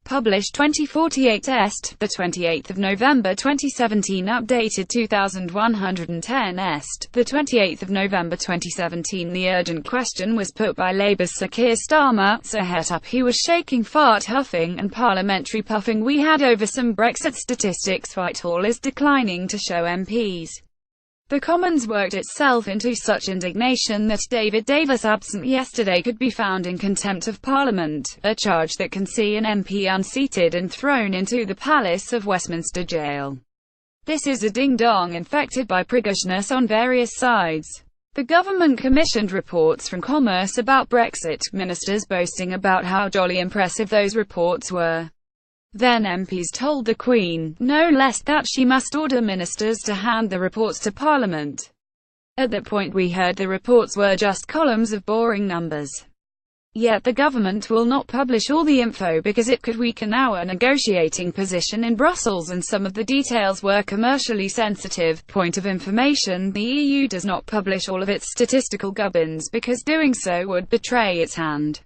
Published 2048 Est, 28 November 2017. Updated 2110 Est, 28 November 2017. The urgent question was put by Labour's Sir Keir Starmer, so het up he was shaking, fart, huffing and parliamentary puffing. We had over some Brexit statistics. Whitehall is declining to show MPs. The Commons worked itself into such indignation that David Davis, absent yesterday, could be found in contempt of Parliament, a charge that can see an MP unseated and thrown into the Palace of Westminster Jail. This is a ding-dong infected by priggishness on various sides. The government commissioned reports from Commerce about Brexit, ministers boasting about how jolly impressive those reports were. Then MPs told the Queen, no less, that she must order ministers to hand the reports to Parliament. At that point we heard the reports were just columns of boring numbers. Yet the government will not publish all the info because it could weaken our negotiating position in Brussels, and some of the details were commercially sensitive. Point of information: the EU does not publish all of its statistical gubbins because doing so would betray its hand.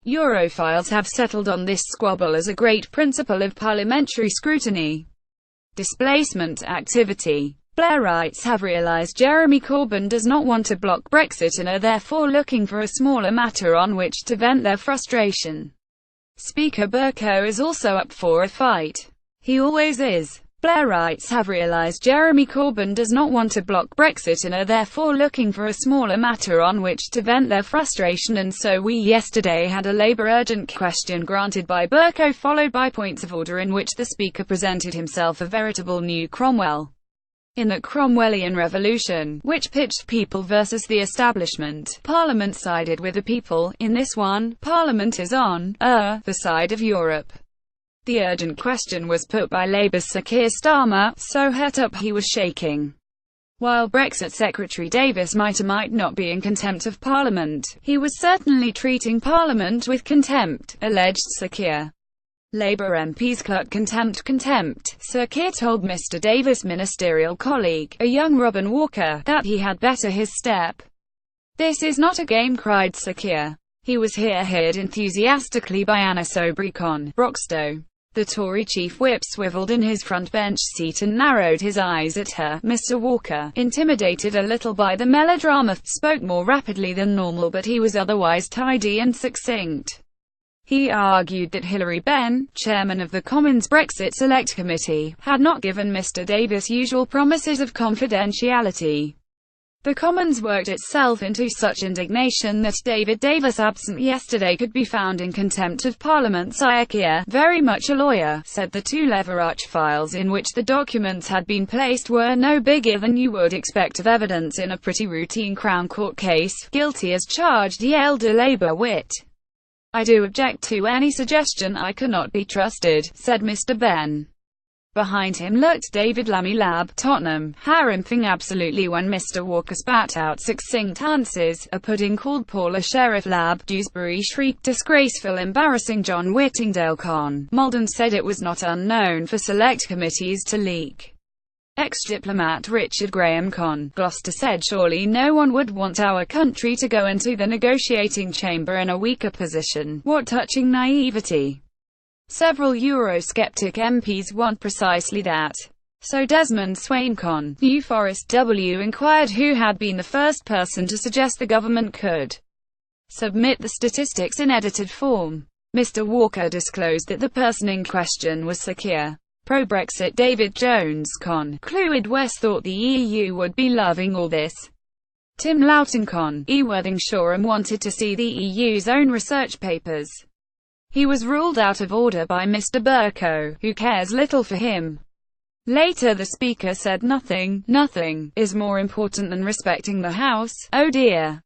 Europhiles have settled on this squabble as a great principle of parliamentary scrutiny. Displacement activity. Blairites have realised Jeremy Corbyn does not want to block Brexit and are therefore looking for a smaller matter on which to vent their frustration. Speaker Bercow is also up for a fight. He always is. Blairites have realised Jeremy Corbyn does not want to block Brexit and are therefore looking for a smaller matter on which to vent their frustration, and so we yesterday had a Labour urgent question granted by Bercow, followed by points of order in which the Speaker presented himself a veritable new Cromwell. In that Cromwellian revolution, which pitched people versus the establishment, Parliament sided with the people. In this one, Parliament is on the side of Europe. The urgent question was put by Labour's Sir Keir Starmer, so het up he was shaking. While Brexit Secretary Davis might or might not be in contempt of Parliament, he was certainly treating Parliament with contempt, alleged Sir Keir. Labour MPs cluck contempt. Sir Keir told Mr Davis' ministerial colleague, a young Robin Walker, that he had better his step. This is not a game, cried Sir Keir. He was heard enthusiastically by Anna Soubry-Con Broxtowe. The Tory chief whip swiveled in his front bench seat and narrowed his eyes at her. Mr Walker, intimidated a little by the melodrama, spoke more rapidly than normal, but he was otherwise tidy and succinct. He argued that Hilary Benn, chairman of the Commons Brexit Select Committee, had not given Mr Davis usual promises of confidentiality. The Commons worked itself into such indignation that David Davis, absent yesterday, could be found in contempt of Parliament. Sir Keir, very much a lawyer, said the two Leverage files in which the documents had been placed were no bigger than you would expect of evidence in a pretty routine Crown Court case. Guilty as charged, the elder Labour wit. I do object to any suggestion I cannot be trusted, said Mr Benn. Behind him lurked David Lammy Lab, Tottenham, harumphing absolutely when Mr Walker spat out succinct answers. A pudding called Paula Sheriff Lab, Dewsbury shrieked disgraceful, embarrassing. John Whittingdale Con Malden said it was not unknown for select committees to leak. Ex-diplomat Richard Graham Con Gloucester said surely no one would want our country to go into the negotiating chamber in a weaker position. What touching naivety. Several Eurosceptic MPs want precisely that. So Desmond Swain Con New Forest W inquired who had been the first person to suggest the government could submit the statistics in edited form. Mr Walker disclosed that the person in question was Sir Keir. Pro-Brexit David Jones Con Clwyd West thought the EU would be loving all this. Tim Loughton Con Worthingshore wanted to see the EU's own research papers. He was ruled out of order by Mr Bercow, who cares little for him. Later the Speaker said nothing is more important than respecting the House. Oh dear.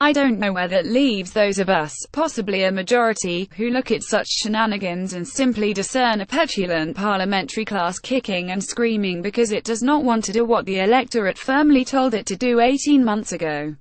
I don't know where that leaves those of us, possibly a majority, who look at such shenanigans and simply discern a petulant parliamentary class kicking and screaming because it does not want to do what the electorate firmly told it to do 18 months ago.